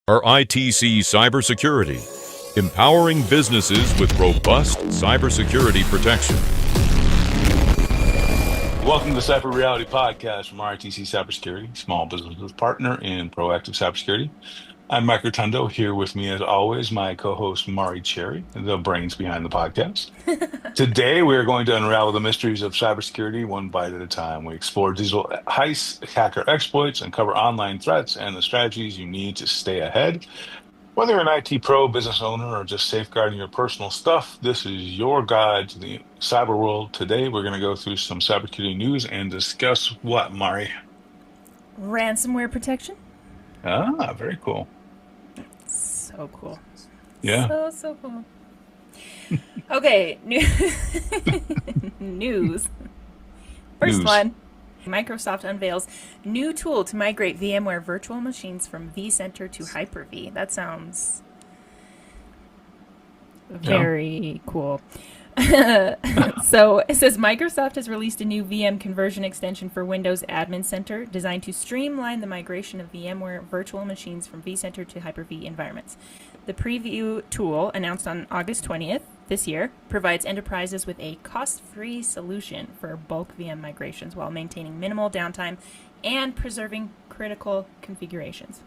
are ITC Cybersecurity, empowering businesses with robust cybersecurity protection. Welcome to the Ciphered Reality Podcast from ITC Cybersecurity, small business partner in proactive cybersecurity. I'm Mike Rotundo. Here with me, as always, my co-host Mari Cherry, the brains behind the podcast. Today, we are going to unravel the mysteries of cybersecurity one bite at a time. We explore digital heists, hacker exploits, and cover online threats and the strategies you need to stay ahead. Whether you're an IT pro, business owner, or just safeguarding your personal stuff, this is your guide to the cyber world. Today, we're going to go through some cybersecurity news and discuss what, Mari? Ransomware protection. Ah, very cool. So cool. Yeah. So cool. Okay, news. First one. Microsoft unveils new tool to migrate VMware virtual machines from vCenter to Hyper-V. That sounds very cool. So it says Microsoft has released a new VM conversion extension for Windows Admin Center designed to streamline the migration of VMware virtual machines from vCenter to Hyper-V environments. The preview tool, announced on August 20th this year, provides enterprises with a cost-free solution for bulk VM migrations while maintaining minimal downtime and preserving critical configurations.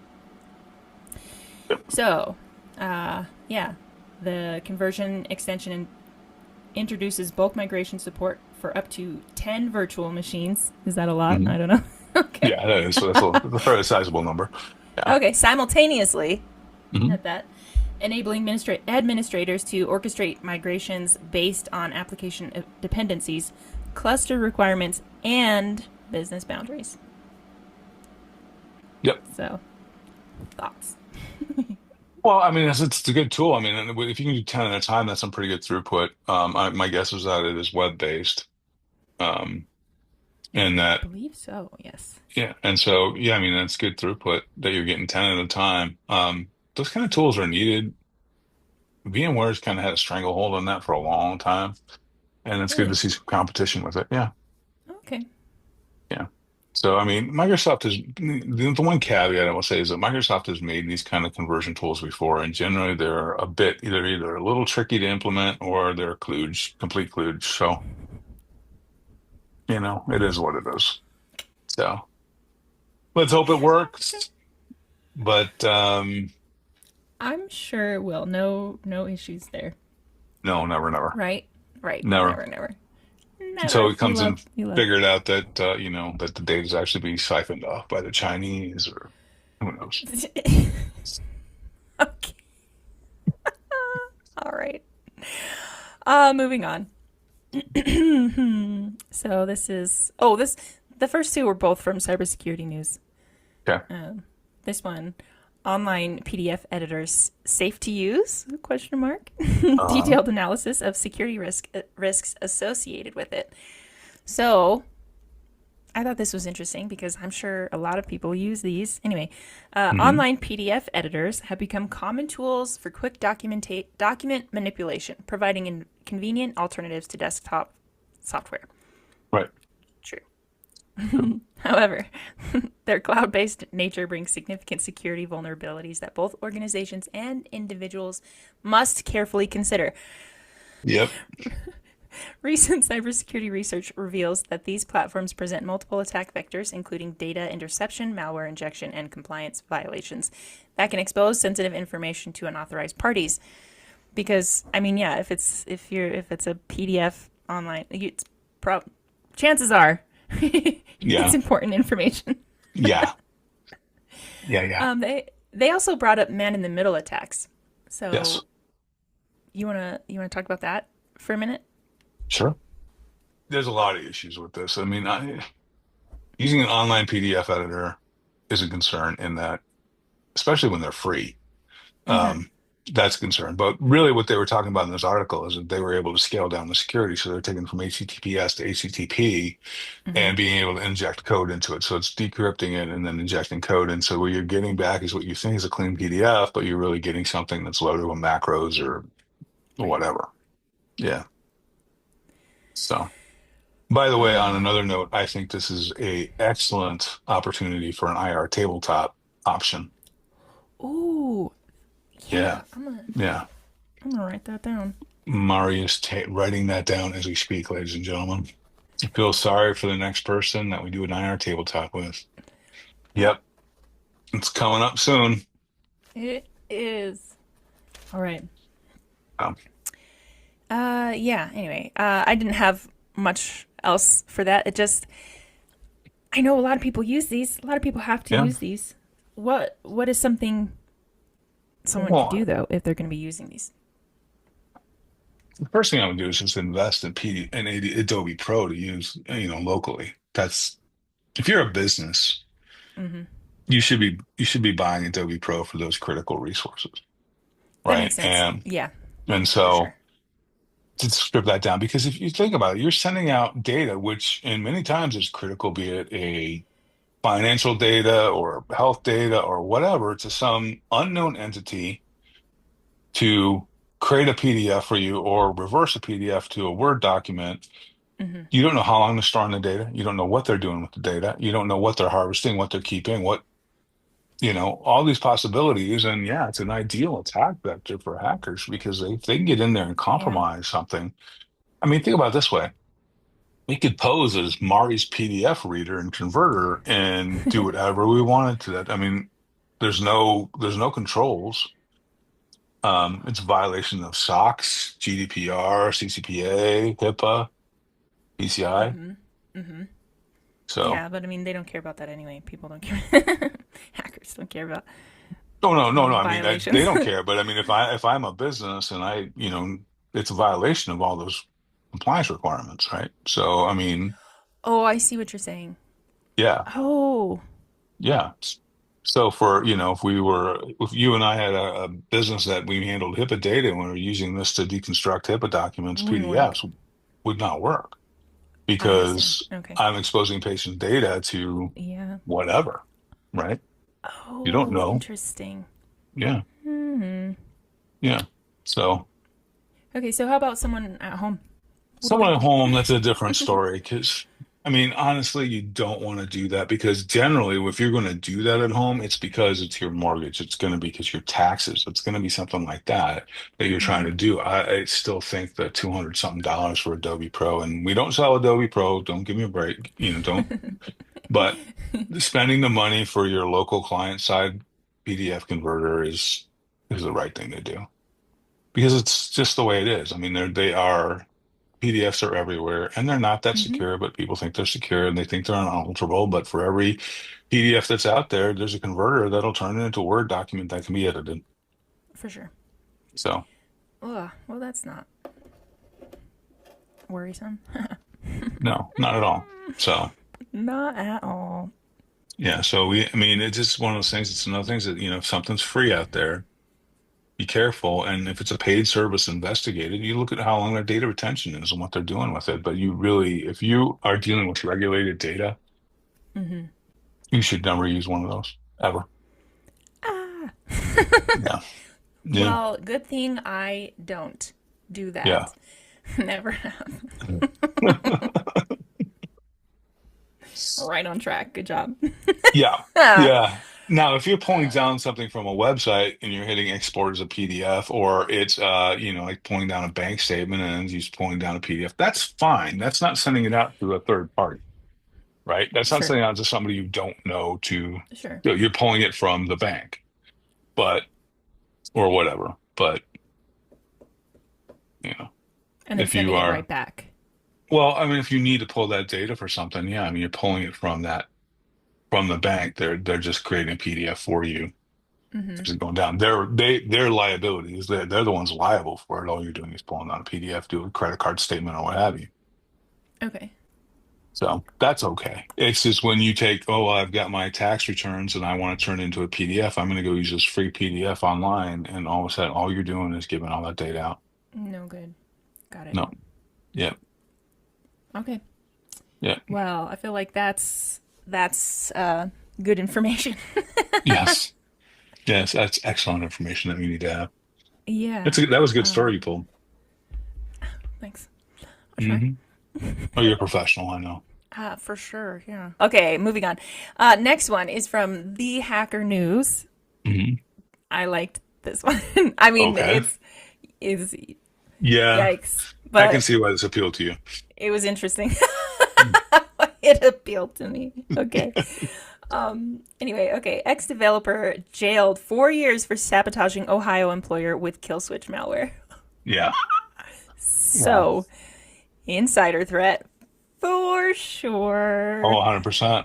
So, the conversion extension introduces bulk migration support for up to 10 virtual machines. Is that a lot? Mm-hmm. I don't know. Okay. Yeah, that is. So that's a fairly sizable number. Yeah. Okay, simultaneously Mm-hmm. at that, enabling administrators to orchestrate migrations based on application dependencies, cluster requirements, and business boundaries. Yep. So, thoughts? Well, I mean, it's a good tool. I mean, if you can do 10 at a time, that's some pretty good throughput. My guess is that it is web-based. And I that, believe so, yes. yeah. And so, yeah, I mean, that's good throughput that you're getting 10 at a time. Those kind of tools are needed. VMware's kind of had a stranglehold on that for a long time. And it's good to see some competition with it. Yeah. Okay. Yeah. So, I mean, Microsoft is the one caveat I will say is that Microsoft has made these kind of conversion tools before, and generally they're a bit either a little tricky to implement or they're kludge, complete kludge. So, it is what it is. So, let's hope it works. But I'm sure it will. No issues there. no, never. Right? Never. Never. So it comes and We love figured out that that the data is actually being siphoned off by the Chinese or who knows. Okay. All right. Moving on. So the first two were both from cybersecurity news. Okay. This one, online PDF editors safe to use? ? Detailed analysis of security risks associated with it. So, I thought this was interesting because I'm sure a lot of people use these. Anyway, online PDF editors have become common tools for quick document manipulation, providing convenient alternatives to desktop software. Right. True. However, their cloud-based nature brings significant security vulnerabilities that both organizations and individuals must carefully consider. Yep. Recent cybersecurity research reveals that these platforms present multiple attack vectors, including data interception, malware injection, and compliance violations that can expose sensitive information to unauthorized parties. Because, I mean, yeah, if it's a PDF online, chances are it's important information. Yeah. They also brought up man-in-the-middle attacks. So, Yes. you wanna talk about that for a minute? Sure. There's a lot of issues with this. I mean, using an online PDF editor is a concern in that, especially when they're free. That's a concern. But really what they were talking about in this article is that they were able to scale down the security. So they're taking from HTTPS to HTTP and being able to inject code into it. So it's decrypting it and then injecting code. And so what you're getting back is what you think is a clean PDF, but you're really getting something that's loaded with macros or whatever. Yeah. So, by the way, on another note, I think this is a excellent opportunity for an IR tabletop option. Ooh, Yeah. I'm Yeah. gonna write that down. Mari is writing that down as we speak, ladies and gentlemen. I feel sorry for the next person that we do a 9-hour table talk with. Yep. It's coming up soon. It is. All right. Um, Yeah, anyway. I didn't have much else for that. It just, I know a lot of people use these. A lot of people have to yeah. use these. What is something someone could do, though, if they're going to be using these? The first thing I would do is just invest in Adobe Pro to use, locally. That's if you're a business, Mm-hmm. you should be buying Adobe Pro for those critical resources, That right? makes sense. And Yeah, and for so sure. to strip that down, because if you think about it, you're sending out data, which in many times is critical, be it a financial data or health data or whatever, to some unknown entity to create a PDF for you or reverse a PDF to a Word document. Mm-hmm. You don't know how long they're storing the data. You don't know what they're doing with the data. You don't know what they're harvesting, what they're keeping, all these possibilities. And yeah, it's an ideal attack vector for hackers because if they can get in there and Yeah. compromise something. I mean, think about it this way. We could pose as Mari's PDF reader and converter and do whatever we wanted to that. I mean, there's no controls. It's a violation of SOX, GDPR, CCPA, HIPAA, PCI. Mm-hmm. Mm-hmm. So, Yeah, but I mean, they don't care about that anyway. People don't care. Hackers don't care about no, no, no, no. I mean, they violations. don't care. But I mean, if I'm a business and it's a violation of all those compliance requirements, right? So, I mean, Oh, I see what you're saying. yeah, Oh. yeah. So if you and I had a business that we handled HIPAA data and we were using this to deconstruct HIPAA documents, Wouldn't work. PDFs would not work I understand. because Okay. I'm exposing patient data to Yeah. whatever, right? You don't Oh, know. interesting. Yeah, Hmm. yeah. So Okay, so how about someone at home? What do they someone at do? home, that's a different story. Because I mean, honestly, you don't want to do that because generally, if you're going to do that at home, it's because it's your mortgage. It's going to be because your taxes. It's going to be something like that you're trying Mm-hmm. to do. I still think that 200 something dollars for Adobe Pro, and we don't sell Adobe Pro. Don't give me a break. Don't. But spending the money for your local client side PDF converter is the right thing to do because it's just the way it is. I mean, they are PDFs are everywhere and they're not that Mm-hmm. secure, but people think they're secure and they think they're unalterable. But for every PDF that's out there, there's a converter that'll turn it into a Word document that can be edited. For sure. So Ugh, well, that's not worrisome. no, not at all. So Not at all. yeah, I mean, it's just one of those things. It's one of those things that, if something's free out there, be careful. And if it's a paid service investigated, you look at how long their data retention is and what they're doing with it. But if you are dealing with regulated data, Mm-hmm. you should never use one of those ever. Ah. Yeah. Yeah. Well, good thing I don't do Yeah. that. Never have. Right on track. Good job. Yeah. Ah, Yeah. Now, if you're pulling down something from a website and you're hitting export as a PDF, or it's like pulling down a bank statement and just pulling down a PDF, that's fine. That's not sending it out to a third party, right? That's not sure. sending it out to somebody you don't know Sure. you're pulling it from the bank, but or whatever. But you know, And then if you sending it are right back. well, I mean, if you need to pull that data for something, yeah, I mean, you're pulling it from the bank. They're just creating a PDF for you. Mm-hmm. It's going down. Their liability is they're the ones liable for it. All you're doing is pulling down a PDF, do a credit card statement or what have you. Okay. So that's okay. It's just when you take, oh, well, I've got my tax returns and I want to turn it into a PDF. I'm going to go use this free PDF online, and all of a sudden, all you're doing is giving all that data out. No good. Got it. No. Yeah. Okay. Yeah. Well, I feel like that's good information. Yes. Yes. That's excellent information that we need to have. Yeah. That was a good story you pulled. Thanks. I'll try. Hmm. Oh, you're a professional, I know. For sure. Yeah. Okay. Moving on. Next one is from the Hacker News. Hmm. I liked this one. I mean, Okay. it's Yeah, yikes, I can but see why this appealed to you. it was interesting. It appealed to me. Okay. Anyway, okay. Ex-developer jailed 4 years for sabotaging Ohio employer with kill switch malware. Yeah. Yeah. So, insider threat for sure. Oh, 100%.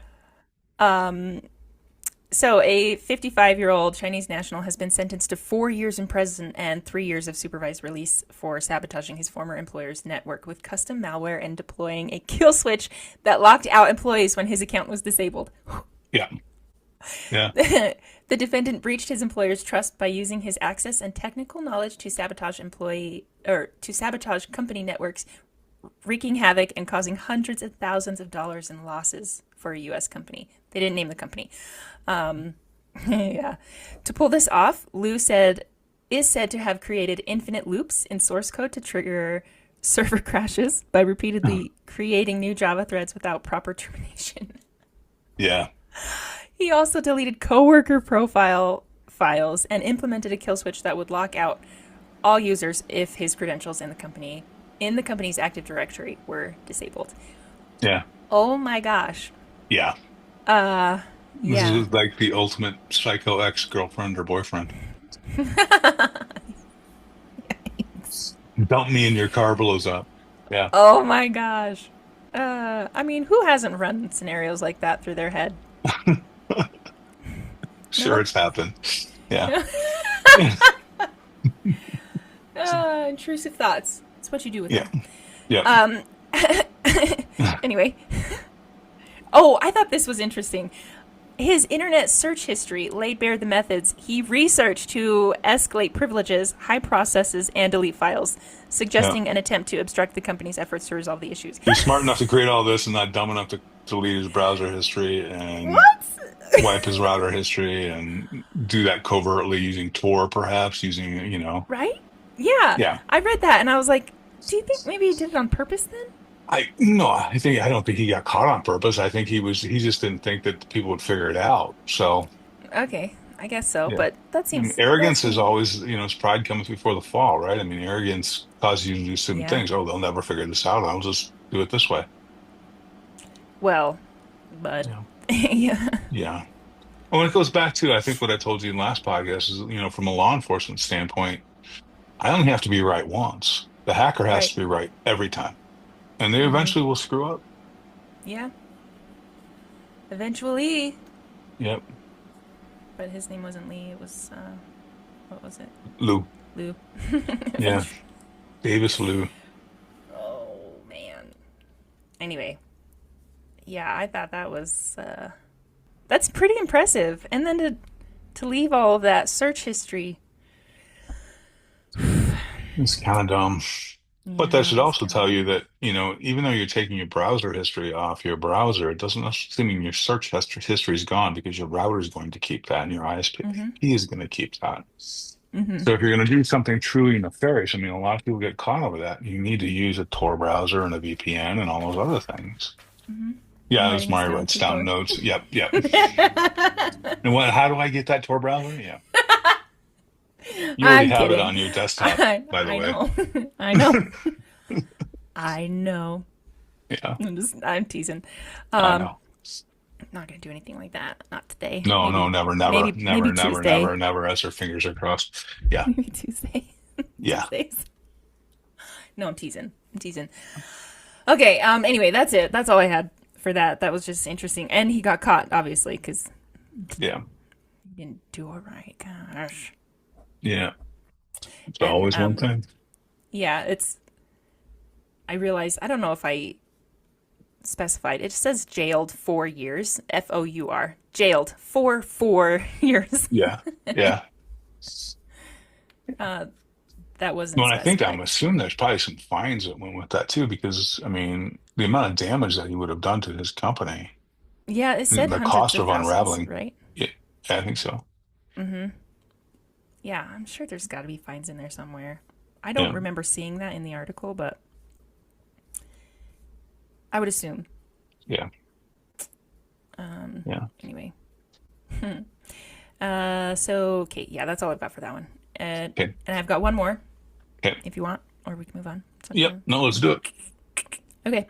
So, a 55-year-old Chinese national has been sentenced to 4 years in prison and 3 years of supervised release for sabotaging his former employer's network with custom malware and deploying a kill switch that locked out employees when his account was disabled. Yeah. Yeah. The defendant breached his employer's trust by using his access and technical knowledge to sabotage company networks, wreaking havoc and causing hundreds of thousands of dollars in losses for a U.S. company. They didn't name the company. Yeah. To pull this off, Liu is said to have created infinite loops in source code to trigger server crashes by repeatedly creating new Java threads without proper termination. Yeah. He also deleted coworker profile files and implemented a kill switch that would lock out all users if his credentials in the company's Active Directory were disabled. Yeah. Oh my gosh. Yeah. Yeah. This is like the ultimate psycho ex-girlfriend or boyfriend. Dump me and your car blows up. Yeah. Oh my gosh. I mean, who hasn't run scenarios like that through their head? Sure, it's happened. Yeah. Intrusive thoughts. That's what you do with Yeah. them. Yeah. Anyway. Oh, I thought this was interesting. His internet search history laid bare the methods he researched to escalate privileges, hide processes, and delete files, suggesting an attempt to obstruct the company's efforts to resolve the issues. He's smart enough to create all this and not dumb enough to delete his browser history and What? wipe his router history and do that covertly using Tor, perhaps using, Right? Yeah. Yeah. I read that and I was like, do you think maybe he did it on purpose then? I don't think he got caught on purpose. I think he just didn't think that people would figure it out. So Okay, I guess so, yeah. but that I mean, seems... arrogance is always, his pride comes before the fall, right? I mean, arrogance causes you to do certain Yeah. things. Oh, they'll never figure this out. I'll just do it this way. Well, but... Yeah. Yeah. Yeah. Well, when it goes back to, I think what I told you in the last podcast is, from a law enforcement standpoint, I only have to be right once. The hacker has Right. to be right every time. And they eventually will screw up. Yeah. Eventually. Yep. But his name wasn't Lee, it was, what was it? Lou. Lou. Yeah. Davis Lou. Oh, man. Anyway. Yeah, I thought that was, that's pretty impressive. And then to leave all of that search history. It's kind of dumb. But that should also tell you that, even though you're taking your browser history off your browser, it doesn't necessarily mean your search history is gone because your router is going to keep that and your ISP is going to keep that. So if you're going to do something truly nefarious, I mean, a lot of people get caught over that. You need to use a Tor browser and a VPN and all those other things. Yeah, as Mari writes down notes. Yep. And how do I get that Tor browser? Yeah. You already have it on your desktop, by the way. I know. I know. Yeah. I'm teasing. I know. I'm not going to do anything like that. Not today. No, never, maybe Tuesday. never, as her fingers are crossed. Yeah. Maybe Tuesday. Yeah. Tuesdays. No, I'm teasing. Okay, anyway, that's it. That's all I had for that. That was just interesting. And he got caught, obviously, because Yeah. he didn't do it right. Gosh. Yeah. It's always one thing. Yeah, I realized, I don't know if I specified, it says jailed 4 years, FOUR, jailed for 4 years. Yeah. Yeah. That wasn't Well, I think specified. I'm assuming there's probably some fines that went with that too, because I mean, the amount of damage that he would have done to his company, Yeah, it said the hundreds cost of of thousands, unraveling. right? Yeah, I think so. Yeah, I'm sure there's got to be fines in there somewhere. I don't Yeah. remember seeing that in the article, but I would assume. Yeah. Yeah. Anyway. Okay, yeah, that's all I've got for that one. Okay. And I've got one more Okay. if you want, or we can move on. It's up to Yep. you. No, let's do it. Okay.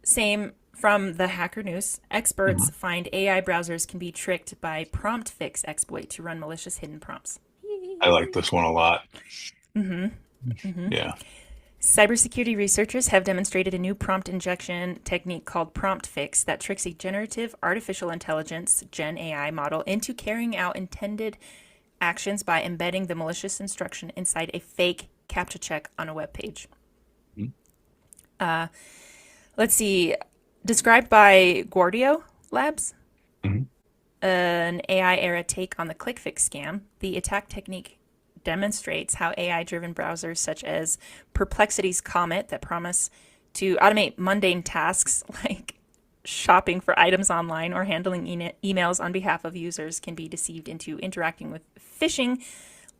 Same from the Hacker News. Experts find AI browsers can be tricked by prompt fix exploit to run malicious hidden prompts. I like this one a lot. Yeah. Cybersecurity researchers have demonstrated a new prompt injection technique called prompt fix that tricks a generative artificial intelligence Gen AI model into carrying out intended actions by embedding the malicious instruction inside a fake CAPTCHA check on a web page. Let's see. Described by Guardio Labs, Mhm. an AI-era take on the ClickFix scam, the attack technique demonstrates how AI-driven browsers such as Perplexity's Comet that promise to automate mundane tasks like shopping for items online or handling emails on behalf of users can be deceived into interacting with phishing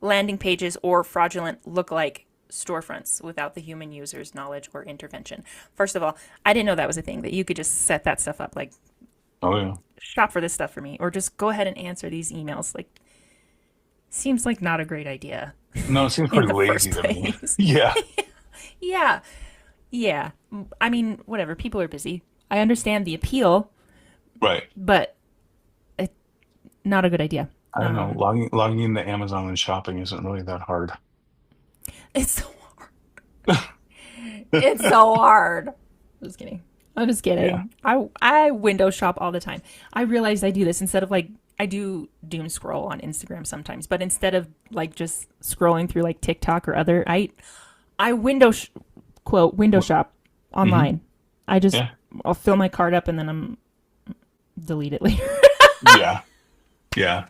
landing pages or fraudulent lookalike storefronts without the human user's knowledge or intervention. First of all, I didn't know that was a thing, that you could just set that stuff up, like Oh yeah. shop for this stuff for me, or just go ahead and answer these emails. Like, seems like not a great idea. No, it seems In pretty the lazy first to me. place. Yeah. Yeah. Yeah. I mean, whatever. People are busy. I understand the appeal, Right. but not a good idea. I don't know. Logging into Amazon and shopping isn't really that hard. It's so hard. It's so hard. Just kidding. I'm just kidding. Yeah. I window shop all the time. I realized I do this instead of like, I do doom scroll on Instagram sometimes, but instead of like just scrolling through like TikTok or other, I window shop online. I just, Yeah. I'll fill my cart up and then I'm delete it later. Yeah. Yeah.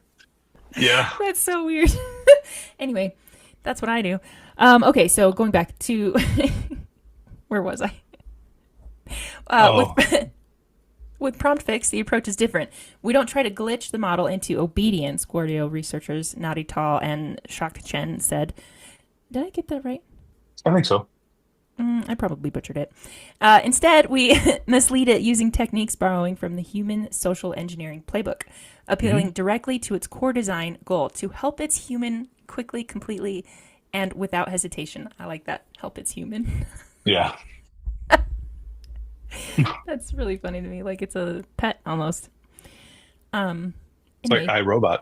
Yeah. That's so weird. Anyway, that's what I do. Okay, so going back to where was I? With prompt fix, the approach is different. We don't try to glitch the model into obedience, Guardio researchers Nadi Tal and Shakti Chen said. Did I get that right? I think so. I probably butchered it. Instead, we mislead it using techniques borrowing from the human social engineering playbook, appealing directly to its core design goal to help its human quickly, completely, and without hesitation. I like that. Help its human. Yeah. That's really funny to me. Like it's a pet almost. It's Anyway. like iRobot.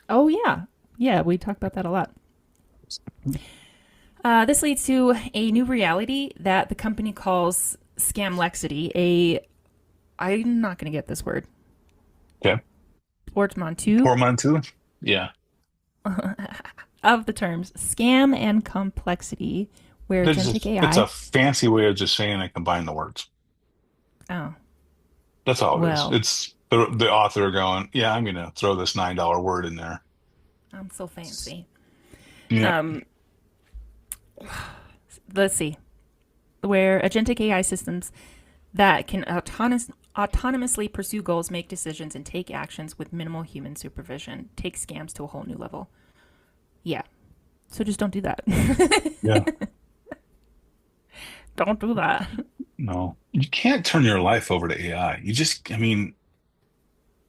Oh, yeah. Yeah, we talk about that a lot. This leads to a new reality that the company calls Scamlexity. I'm not going to get this word. Okay. Portmanteau Portmanteau? Yeah. of the terms scam and complexity, where agentic AI. It's a fancy way of just saying I combine the words. Oh, That's all it well, is. It's the author going, yeah, I'm going to throw this $9 word in there. I'm so fancy. Yeah. Let's see. Where agentic AI systems that can autonomously pursue goals, make decisions, and take actions with minimal human supervision take scams to a whole new level. Yeah. So just don't do that. Yeah. Don't do that. No. You can't turn your life over to AI. You just, I mean,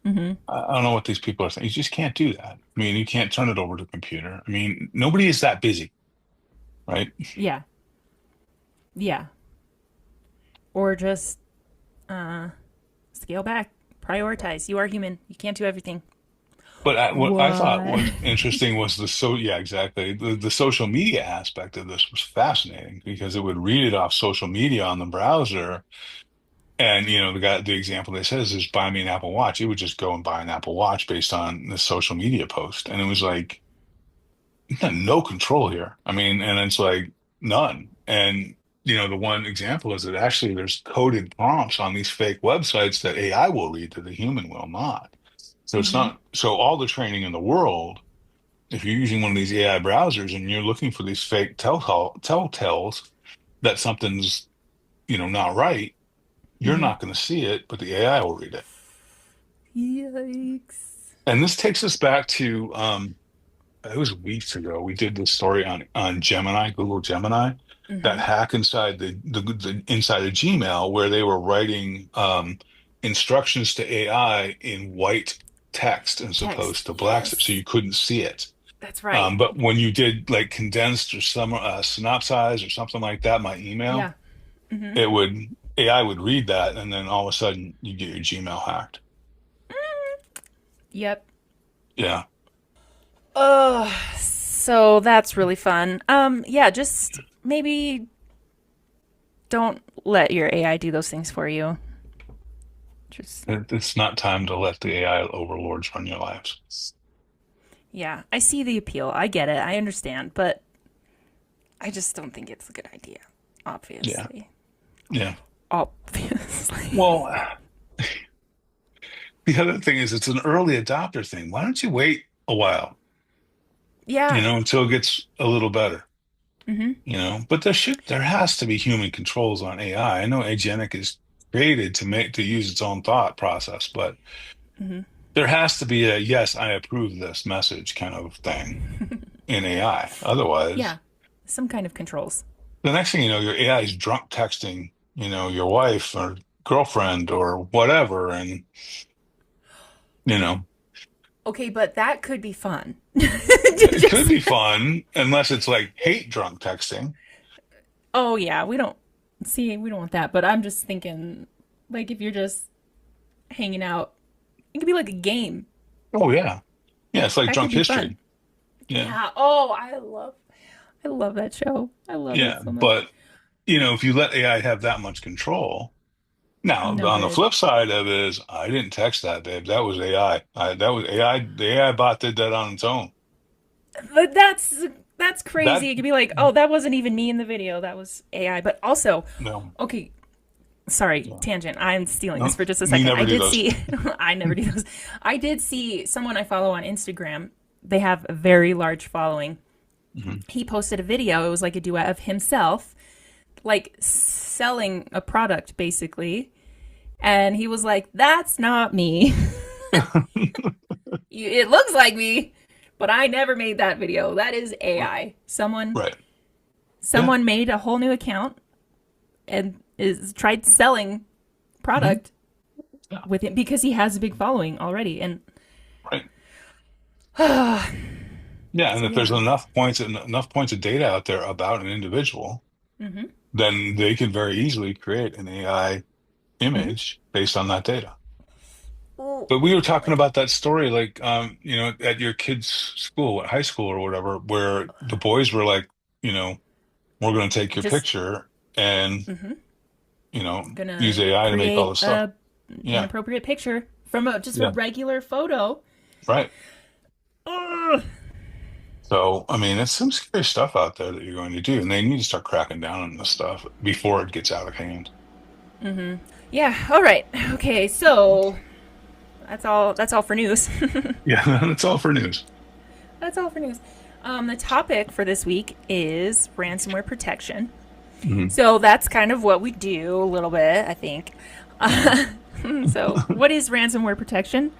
I don't know what these people are saying. You just can't do that. I mean, you can't turn it over to a computer. I mean, nobody is that busy, right? Yeah. Yeah. Or just scale back, prioritize. You are human. You can't do everything. But what I thought What? was interesting was yeah, exactly. The social media aspect of this was fascinating because it would read it off social media on the browser. And the example they said is buy me an Apple Watch. It would just go and buy an Apple Watch based on the social media post. And it was like, you got no control here. I mean, and it's like none. And the one example is that actually there's coded prompts on these fake websites that AI will read that the human will not. So it's not so all the training in the world, if you're using one of these AI browsers and you're looking for these fake telltales that something's, not right, you're not going to see it, but the AI will read it. Yikes. And this takes us back to it was weeks ago. We did this story on Gemini, Google Gemini, that hack inside the inside of Gmail where they were writing instructions to AI in white text as Text. opposed to black, Yes. so you couldn't see it. That's right. But when you did like condensed or some synopsize or something like that, my email, Yeah. Mm-hmm. it would AI would read that, and then all of a sudden you get your Gmail hacked. Yep. Yeah. Oh, so that's really fun. Yeah, just maybe don't let your AI do those things for you. Just, It's not time to let the AI overlords run your lives. yeah, I see the appeal. I get it. I understand, but I just don't think it's a good idea. Yeah. Obviously. Yeah. Obviously. Well, the other thing is it's an early adopter thing. Why don't you wait a while, Yeah. until it gets a little better, Mm-hmm. But there has to be human controls on AI. I know agentic is created to use its own thought process, but Mm-hmm. there has to be a yes, I approve this message kind of thing in AI. Otherwise, Yeah. Some kind of controls. the next thing you know, your AI is drunk texting, your wife or girlfriend or whatever, and you know, Okay, but that could be fun. it could Just, be fun unless it's like hate drunk texting. oh yeah, we don't want that. But I'm just thinking, like, if you're just hanging out, it could be like a game. Oh yeah, yeah, it's like That could drunk be fun. history. Yeah, Yeah. Oh, I love that show. I love it yeah, so much. but if you let AI have that much control. Now, No on the good. flip side of it is, I didn't text that, babe. That was AI. That was AI. The AI bot did that on its own. But that's That crazy. It could be like, oh, that wasn't even me in the video. That was AI. But also, no, okay, sorry, no, tangent. I'm stealing this no. for just a You second. never I do did those. see, I never do those. I did see someone I follow on Instagram. They have a very large following. Hmm. He posted a video. It was like a duet of himself, like selling a product, basically. And he was like, that's not me. It looks like me, but I never made that video. That is AI. Someone Right. Yeah. someone made a whole new account and is tried selling Hmm. product Yeah. with it because he has a big following already. And Right. so Yeah. And if there's yeah. enough points of data out there about an individual, Hmm. then they could very easily create an AI Hmm. image based on that data. Well, But we were talking like, about that story, like, at your kid's school, high school or whatever, where the boys were like, you know, we're going to take your just picture and, hmm use gonna AI to make all create this stuff. a Yeah. inappropriate picture from just a Yeah. regular photo. Right. Ugh. So, I mean, it's some scary stuff out there that you're going to do, and they need to start cracking down on this stuff before it gets out of hand. Yeah. All right. Okay. So that's all. That's all for news. Yeah. That's all for news. That's all for news. The topic for this week is ransomware protection. Hmm. So that's kind of what we do a little bit, I think. So, what is ransomware protection?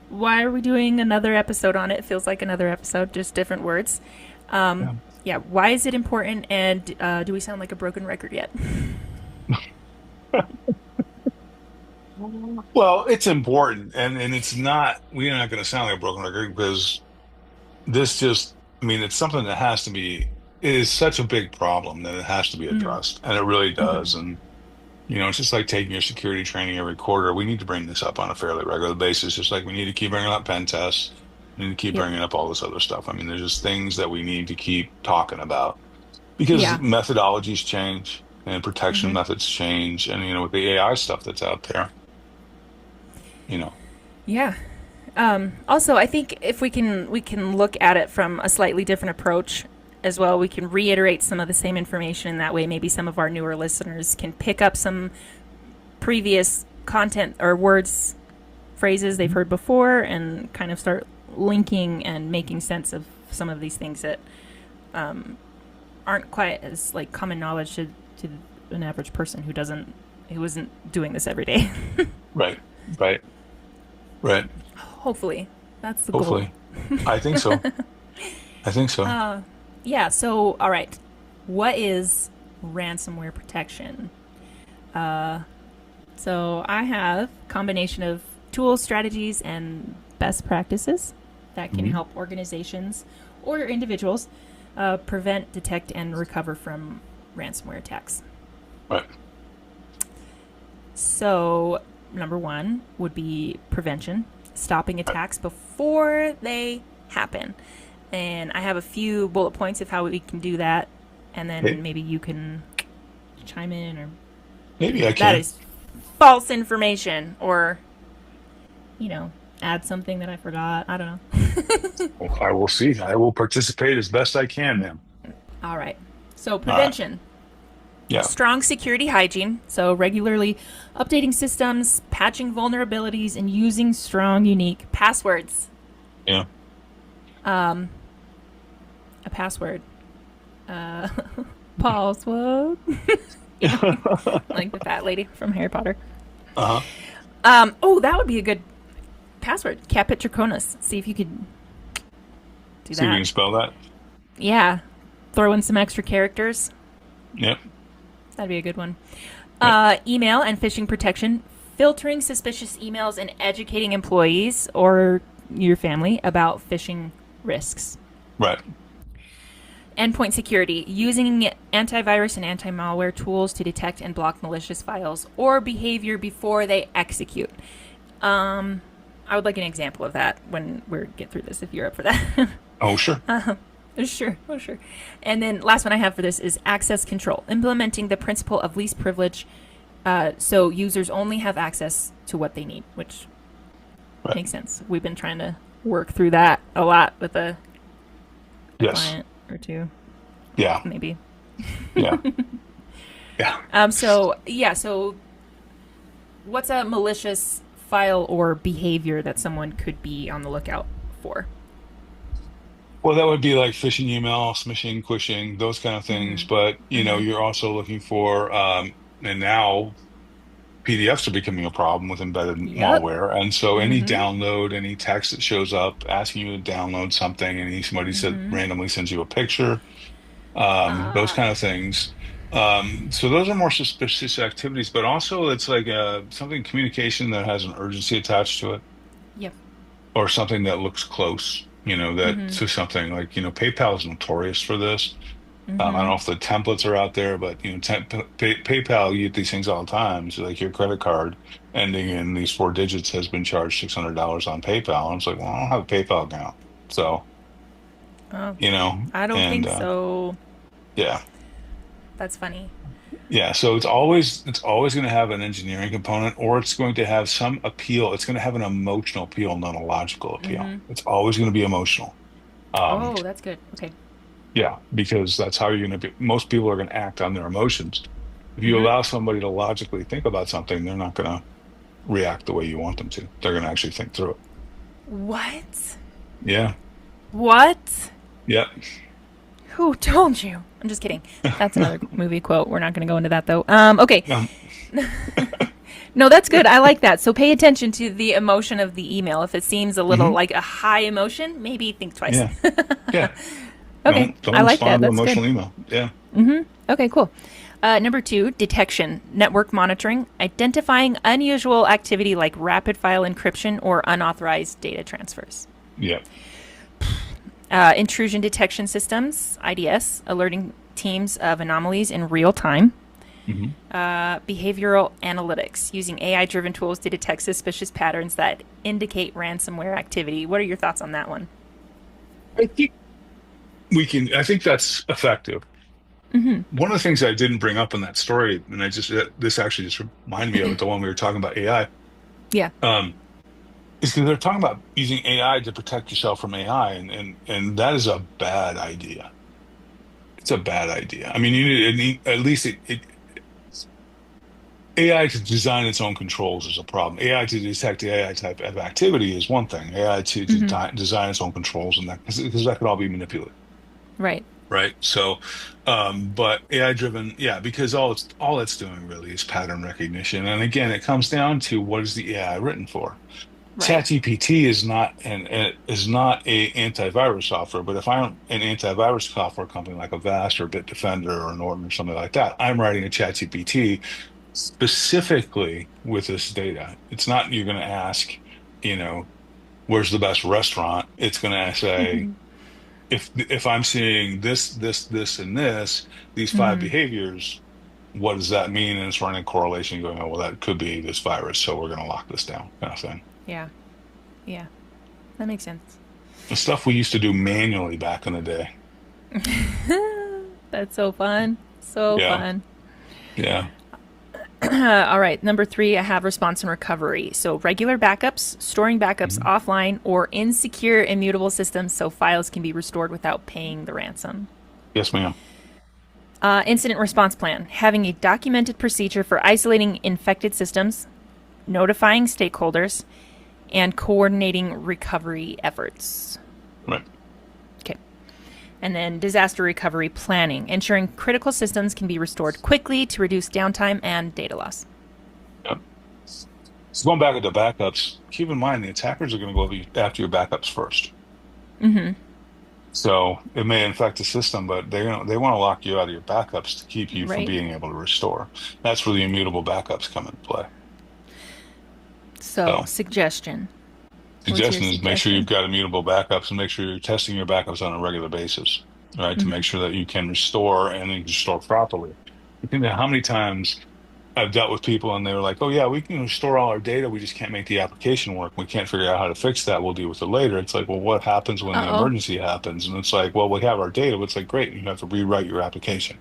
Why are we doing another episode on it? It feels like another episode, just different words. Yeah. Yeah, why is it important? And do we sound like a broken record yet? Well, it's important, and we're not going to sound like a broken record because I mean, it's something that it is such a big problem that it has to be Mm-hmm. addressed, and it really Mm-hmm. does. And, it's just like taking your security training every quarter. We need to bring this up on a fairly regular basis, just like we need to keep bringing up pen tests. We need to keep Yep. bringing up all this other stuff. I mean, there's just things that we need to keep talking about because Yeah. methodologies change and protection Mm-hmm. methods change. And, with the AI stuff that's out there, you know, Yeah. Also, I think if we can look at it from a slightly different approach as well. We can reiterate some of the same information, and that way maybe some of our newer listeners can pick up some previous content or words, phrases they've heard before, and kind of start linking and making sense of some of these things that aren't quite as like common knowledge to an average person who isn't doing this every day. right, right, right. Hopefully, that's the goal. Hopefully. I think so. I think so. Yeah, so, all right. What is ransomware protection? So I have a combination of tools, strategies, and best practices that can help organizations or individuals prevent, detect, and recover from ransomware attacks. Right. So, number one would be prevention, stopping attacks before they happen. And I have a few bullet points of how we can do that, and then maybe you can chime in, or maybe I can. that is false information, or add something that I forgot. I don't know. Well, I will see. I will participate as best I can, ma'am. All right. So prevention. Yeah. Strong security hygiene. So regularly updating systems, patching vulnerabilities, and using strong, unique passwords. Yeah. A password. Password. Like the fat lady from Harry Potter. Oh, that would be a good password. Capit Draconis. See if you could do See if you that. can spell that. Yeah. Throw in some extra characters. Yep. That'd be a good one. Email and phishing protection. Filtering suspicious emails and educating employees or your family about phishing risks. Right. Endpoint security. Using antivirus and anti-malware tools to detect and block malicious files or behavior before they execute. I would like an example of that when we get through this, if you're up for that. Oh, sure. Sure. Oh, sure. And then last one I have for this is access control. Implementing the principle of least privilege so users only have access to what they need, which makes sense. We've been trying to work through that a lot with a client or two. Yeah. Maybe. Yeah. Yeah. So what's a malicious file or behavior that someone could be on the lookout for? Well, that would be like phishing email, smishing, quishing, those kind of things. But, you're also looking for, and now PDFs are becoming a problem with embedded malware. And so any download, any text that shows up asking you to download something, and somebody randomly sends you a picture, those kind of things. So those are more suspicious activities, but also it's like something communication that has an urgency attached to it. Yep. Or something that looks close, that to something like, PayPal is notorious for this. I don't know if the templates are out there, but PayPal, you get these things all the time. So like your credit card ending in these 4 digits has been charged $600 on PayPal. And it's like, well, I don't have a PayPal account. So, I don't think so. Yeah. That's funny. Yeah, so it's always going to have an engineering component, or it's going to have some appeal. It's going to have an emotional appeal, not a logical appeal. It's always going to be emotional. That's good. Okay. Yeah, because that's how you're going to be. Most people are going to act on their emotions. If you allow somebody to logically think about something, they're not going to react the way you want them to. They're going to actually think through it. What? Yeah. What? Yeah. Who told you? I'm just kidding. That's another movie quote. We're not going to go into that, though. Okay. No, that's good. I like that. So pay attention to the emotion of the email. If it seems a little like a high emotion, maybe think twice. Yeah. Yeah. Okay. Don't I like that. respond to That's emotional good. email. Yeah. Okay, cool. Number 2, detection, network monitoring, identifying unusual activity like rapid file encryption or unauthorized data transfers. Yeah. Intrusion detection systems, IDS, alerting teams of anomalies in real time. Behavioral analytics, using AI-driven tools to detect suspicious patterns that indicate ransomware activity. What are your thoughts on that one? I think that's effective. One of the things I didn't bring up in that story, and this actually just reminded me of it, the one we were talking about AI. Yeah. Is because they're talking about using AI to protect yourself from AI, and that is a bad idea. It's a bad idea. I mean, you need, at least AI to design its own controls is a problem. AI to detect the AI type of activity is one thing. AI to design its own controls, and that because that could all be manipulated. Right. Right. So, but AI driven, because all it's doing really is pattern recognition. And again, it comes down to what is the AI written for? Right. ChatGPT is not a antivirus software, but if I'm an antivirus software company like Avast or Bitdefender or Norton or something like that, I'm writing a ChatGPT specifically with this data. It's not you're going to ask, where's the best restaurant, it's going to say, Mm-hmm. if I'm seeing this, and this, these five Mm-hmm. behaviors, what does that mean? And it's running a correlation going, oh, well, that could be this virus. So we're going to lock this down, kind of thing. Yeah. Yeah. That makes sense. The stuff we used to do manually back in the day. That's so fun. So Yeah. fun. Yeah. All right. Number 3, I have response and recovery. So regular backups, storing backups Mhm. offline or in secure, immutable systems so files can be restored without paying the ransom. Yes, ma'am. Incident response plan, having a documented procedure for isolating infected systems, notifying stakeholders, and coordinating recovery efforts. Right. Okay. And then disaster recovery planning, ensuring critical systems can be restored quickly to reduce downtime and data loss. Yep. So going back to the backups, keep in mind the attackers are going to go after your backups first. Mm-hmm. So it may infect the system, but they want to lock you out of your backups to keep you from Right. being able to restore. That's where the immutable backups come into play. So, So suggestion. What's your suggestion is make sure you've suggestion? got immutable backups and make sure you're testing your backups on a regular basis, right? To Mm-hmm. make sure that you can restore and you can restore properly. You think about how many times I've dealt with people and they were like, oh yeah, we can restore all our data. We just can't make the application work. We can't figure out how to fix that. We'll deal with it later. It's like, well, what happens when the Uh-oh. emergency happens? And it's like, well, we have our data. But it's like, great. You have to rewrite your application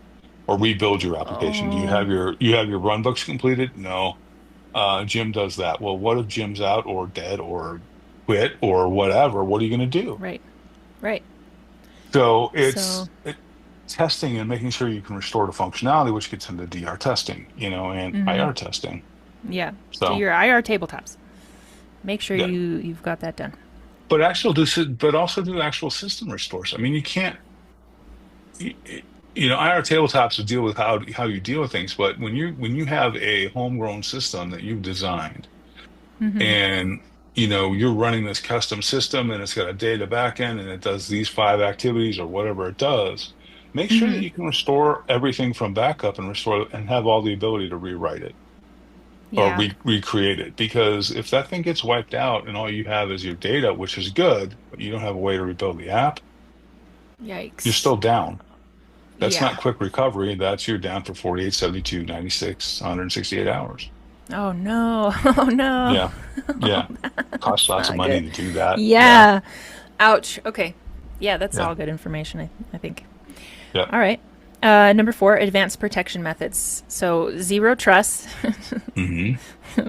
or rebuild your application. Do Oh, you have your run books completed? No. Jim does that. Well, what if Jim's out or dead or quit or whatever? What are you going to do? right. Right. So So, testing and making sure you can restore the functionality, which gets into DR testing, and mm-hmm. IR testing. Yeah. Do So your IR tabletops. Make sure yeah, you've got that done. but also do actual system restores. I mean, you can't, y- y- IR tabletops will deal with how you deal with things, but when you have a homegrown system that you've designed Mm-hmm. and you're running this custom system and it's got a data backend and it does these five activities or whatever it does, make sure that Mm-hmm. you can restore everything from backup and restore and have all the ability to rewrite it or Yeah. recreate it. Because if that thing gets wiped out and all you have is your data, which is good, but you don't have a way to rebuild the app, you're Yikes. still down. That's Yeah. not quick recovery. That's you're down for 48, 72, 96, 168 hours. Oh no. Oh no. Yeah. Yeah. Costs That's lots of not money good. to do that. Yeah. Yeah. Ouch. Okay. Yeah, that's Yeah. all good information, I think. Yeah. All right. Number 4, advanced protection methods. So, zero trust, Hmm.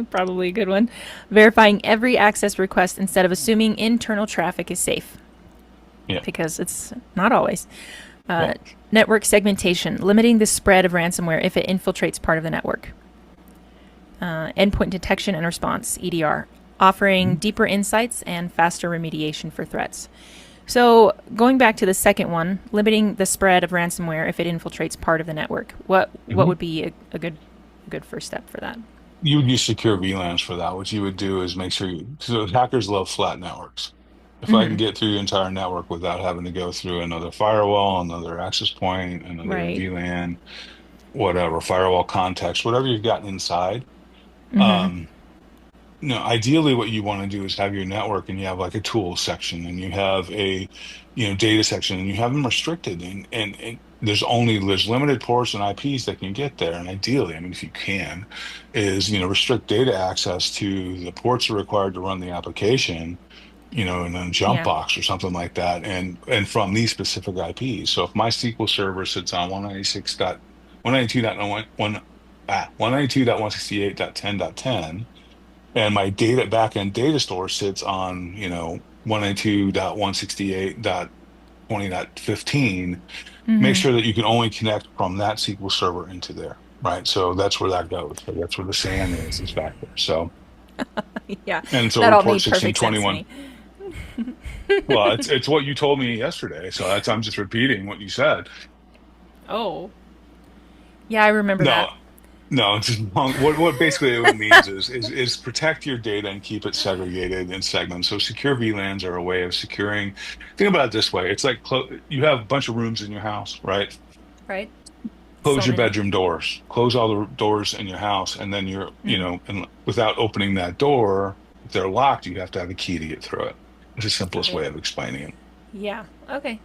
probably a good one. Verifying every access request instead of assuming internal traffic is safe, Yeah. because it's not always. Uh, Well, Network segmentation, limiting the spread of ransomware if it infiltrates part of the network. Endpoint detection and response, EDR, offering mhm. deeper insights and faster remediation for threats. So, going back to the second one, limiting the spread of ransomware if it infiltrates part of the network. What Mhm. would be a good first step for that? You would use secure VLANs for that. What you would do is make sure so hackers love flat networks. If I can Hmm. get through your entire network without having to go through another firewall, another access point, another Right. VLAN, whatever, firewall context, whatever you've got inside, Hmm. um, no, ideally what you want to do is have your network and you have like a tools section and you have a, data section and you have them restricted and there's limited ports and IPs that can get there. And ideally, I mean, if you can, is, restrict data access to the ports that are required to run the application, in a jump Yeah. box or something like that. And from these specific IPs. So if my SQL server sits on 192.168.10.10 and my data backend data store sits on 192.168.20.15, make Hmm. sure that you can only connect from that SQL server into there, right? So that's where that goes. So that's where the SAN is back there. So Yeah, and so that all report made perfect sense to 1621. me. Well, it's what you told me yesterday, so I'm just repeating what you said. Oh, yeah, I remember No, that. no, it's just what basically it means is protect your data and keep it segregated in segments. So secure VLANs are a way of securing. Think about it this way: it's like you have a bunch of rooms in your house, right? Right? So Close your many. bedroom doors, close all the doors in your house, and then Mm. and without opening that door, if they're locked, you have to have a key to get through it. It's the simplest Okay. way of explaining it. Yeah. Okay.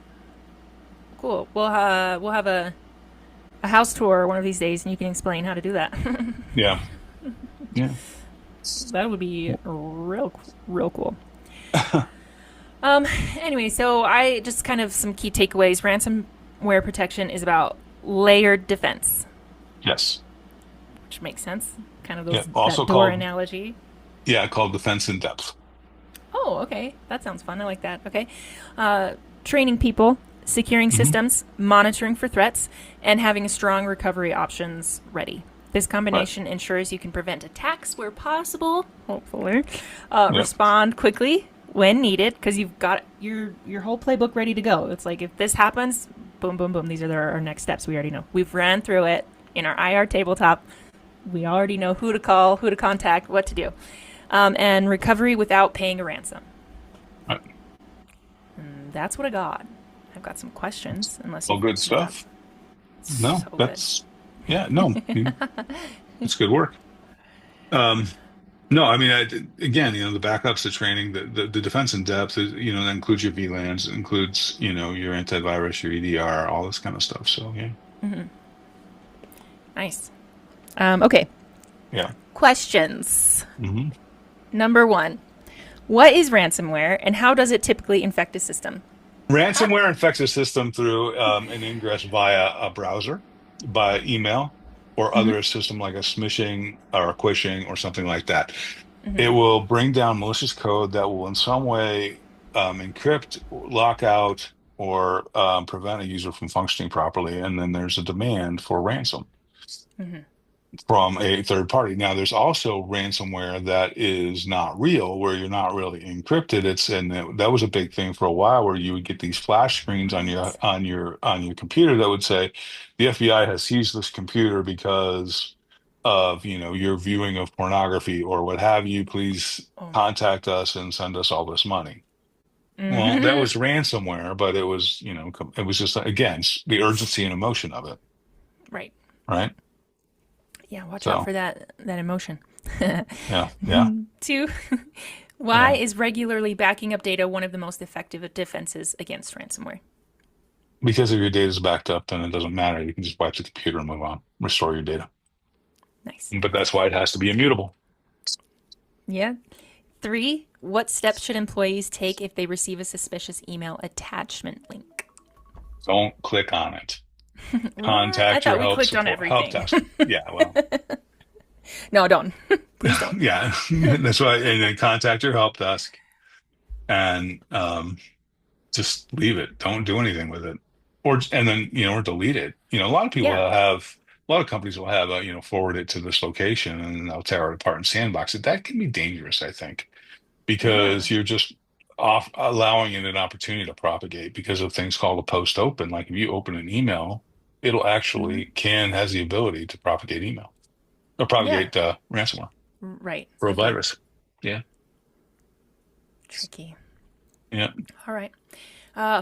Cool. We'll have a house tour one of these days, and you can explain how to do that. Yeah. Yeah. That would be real cool. Um. Anyway, so I just kind of some key takeaways. Ransomware protection is about layered defense, Yes. which makes sense. Kind of Yeah. that Also door called, analogy. yeah, called defense in depth. Oh, okay. That sounds fun. I like that. Okay. Uh, training people, securing Hmm. systems, monitoring for threats, and having strong recovery options ready. This Right. combination ensures you can prevent attacks where possible, hopefully, Yep. respond quickly when needed, because you've got your whole playbook ready to go. It's like if this happens, boom, boom, boom. These are our next steps. We already know. We've ran through it in our IR tabletop. We already know who to call, who to contact, what to do, and recovery without paying a ransom. Right. That's what I got. I've got some questions, unless All you've good got stuff. No, so good. that's, yeah, no, it's good work. Um, no, I mean, again, the backups, the training, the defense in depth is, that includes your VLANs, it includes, your antivirus, your EDR, all this kind of stuff. So yeah, Nice. Okay. yeah. Questions. Hmm. Number one. What is ransomware and how does it typically infect a system? Ransomware infects a system through an ingress via a browser, by email, or other system like a smishing or a quishing or something like that. It will bring down malicious code that will in some way encrypt, lock out, or prevent a user from functioning properly. And then there's a demand for ransom from a third party. Now, there's also ransomware that is not real, where you're not really encrypted. That was a big thing for a while, where you would get these flash screens on your Right. computer that would say, the FBI has seized this computer because of your viewing of pornography or what have you. Please Oh. contact us and send us all this money. Well, that Mm-hmm. was ransomware, but it was it was just, again, the urgency and emotion of it, Right. right? Yeah, watch out So for that emotion. yeah, yeah, Two. Why yeah. is regularly backing up data one of the most effective defenses against ransomware? Because if your data is backed up, then it doesn't matter. You can just wipe the computer and move on, restore your data. Nice. But that's why it has to be immutable. Yeah. Three. What steps should employees take if they receive a suspicious email attachment link? Don't click on it. What? I Contact your thought we clicked on help everything. desk. Yeah, well, No, don't. Please don't. yeah, that's why. And then contact your help desk and just leave it. Don't do anything with it, and then or delete it. A lot of people Yeah. have. A lot of companies will have forward it to this location and they'll tear it apart and sandbox it. That can be dangerous, I think, Yeah. because you're just off allowing it an opportunity to propagate because of things called a post open. Like if you open an email, it'll Hmm. actually has the ability to propagate email or Yeah. propagate ransomware Right. or a Okay. virus. Yeah. Tricky. Yeah. All right.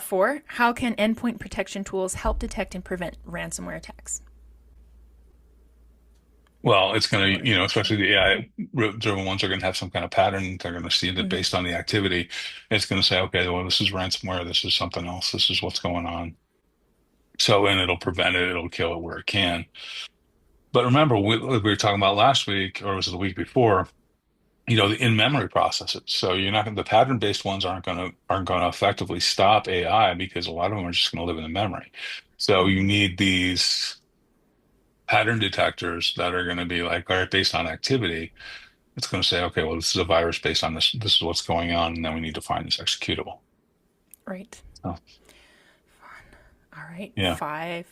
Four. How can endpoint protection tools help detect and prevent ransomware attacks? Well, it's going Similar to, question. especially the AI driven ones are going to have some kind of pattern. They're going to see that based on the activity, it's going to say, okay, well, this is ransomware. This is something else. This is what's going on. So, and it'll prevent it. It'll kill it where it can. But remember, we were talking about last week, or was it the week before? The in-memory processes. So you're not going the pattern-based ones aren't going to effectively stop AI because a lot of them are just going to live in the memory. So you need these pattern detectors that are going to be like, all right, based on activity, it's going to say, okay, well, this is a virus based on this. This is what's going on, and then we need to find this executable. Right. So, All right. yeah, Five.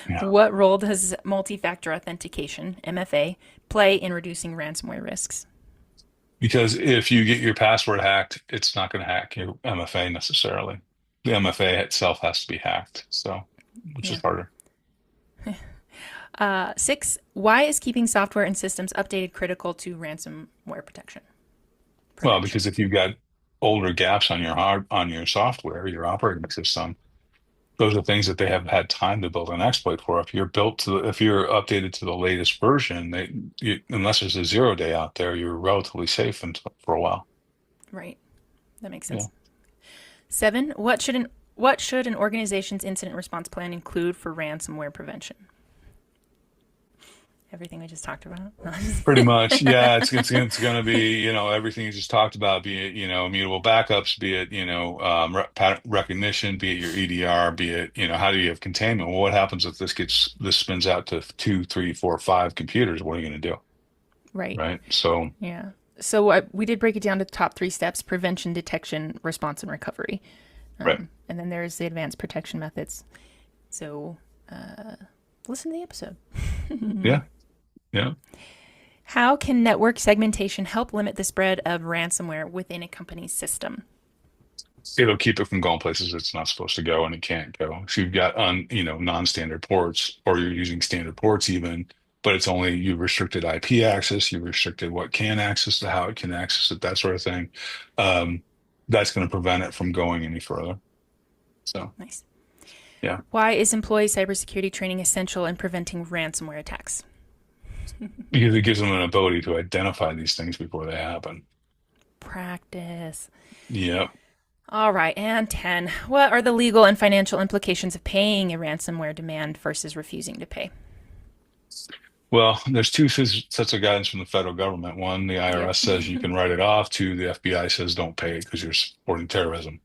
yeah. What role does multi-factor authentication (MFA) play in reducing ransomware risks? Because if you get your password hacked, it's not going to hack your MFA necessarily. The MFA itself has to be hacked, so which is Yeah. harder. Six. Why is keeping software and systems updated critical to ransomware protection Well, prevention? because if you've got older gaps on your software, your operating system, those are things that they haven't had time to build an exploit for. If you're updated to the latest version, unless there's a 0 day out there, you're relatively safe for a while. Right. That makes Yeah. sense. 7, what should an organization's incident response plan include for ransomware prevention? Everything we just talked about. Pretty much, yeah. It's going to be, everything you just talked about, be it, immutable backups, be it, pattern recognition, be it your EDR, be it, how do you have containment? Well, what happens if this spins out to 2, 3, 4, 5 computers? What are you going to do? Right. Right. So, Yeah. So we did break it down to the top 3 steps: prevention, detection, response, and recovery. right. And then there's the advanced protection methods. So listen to the episode. Yeah. Yeah. How can network segmentation help limit the spread of ransomware within a company's system? It'll keep it from going places it's not supposed to go and it can't go. So you've got non-standard ports, or you're using standard ports even, but it's only you restricted IP access, you restricted what can access to how it can access it, that sort of thing. Um, that's going to prevent it from going any further. So Nice. yeah, Why is employee cybersecurity training essential in preventing ransomware attacks? because it gives them an ability to identify these things before they happen. Practice. Yep. All right, and 10. What are the legal and financial implications of paying a ransomware demand versus refusing to pay? Well, there's two sets of guidance from the federal government. One, the IRS Yep. says you can write it off. Two, the FBI says don't pay it because you're supporting terrorism.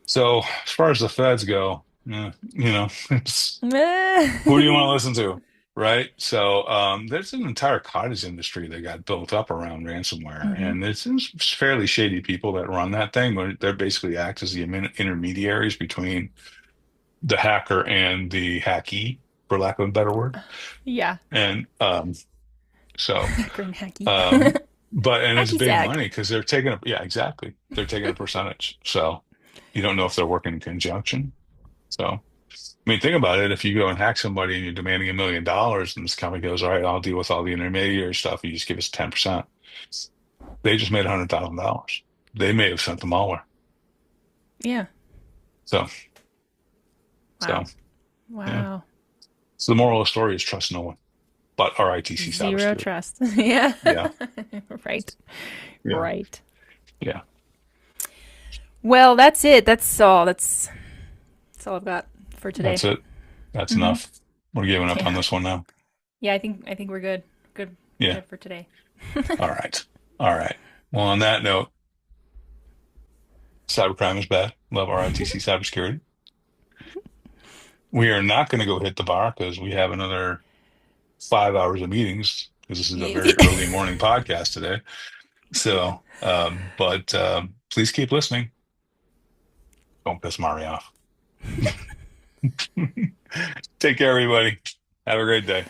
So as far as the feds go, it's, who do you want to listen to? Right. So there's an entire cottage industry that got built up around ransomware, Mm-hmm. and it's fairly shady people that run that thing, but they basically act as the intermediaries between the hacker and the hacky, for lack of a better word. Yeah. And so, Green hacky. um, and it's Hacky big sack. money because they're taking yeah, exactly. They're taking a percentage. So you don't know if they're working in conjunction. So. I mean, think about it. If you go and hack somebody and you're demanding $1 million, and this company goes, "All right, I'll deal with all the intermediary stuff. You just give us 10%." They just made $100,000. They may have sent the malware. Yeah. So, Wow. so yeah. Wow. So the moral of the story is trust no one, but RITC Zero cybersecurity. trust. Yeah. Yeah, Right. yeah, Right. yeah. Well, that's it. That's all. That's all I've got for today. That's it. That's Mm-hmm. enough. We're giving up on Yeah. this one now. Yeah, I think we're good. Good. Yeah. Good for today. All right. All right. Well, on that note, cybercrime is bad. Love RITC cybersecurity. We are not going to go hit the bar because we have another 5 hours of meetings because this is a very early morning podcast today. So, but please keep listening. Don't piss Mari off. Take care, everybody. Have a great day.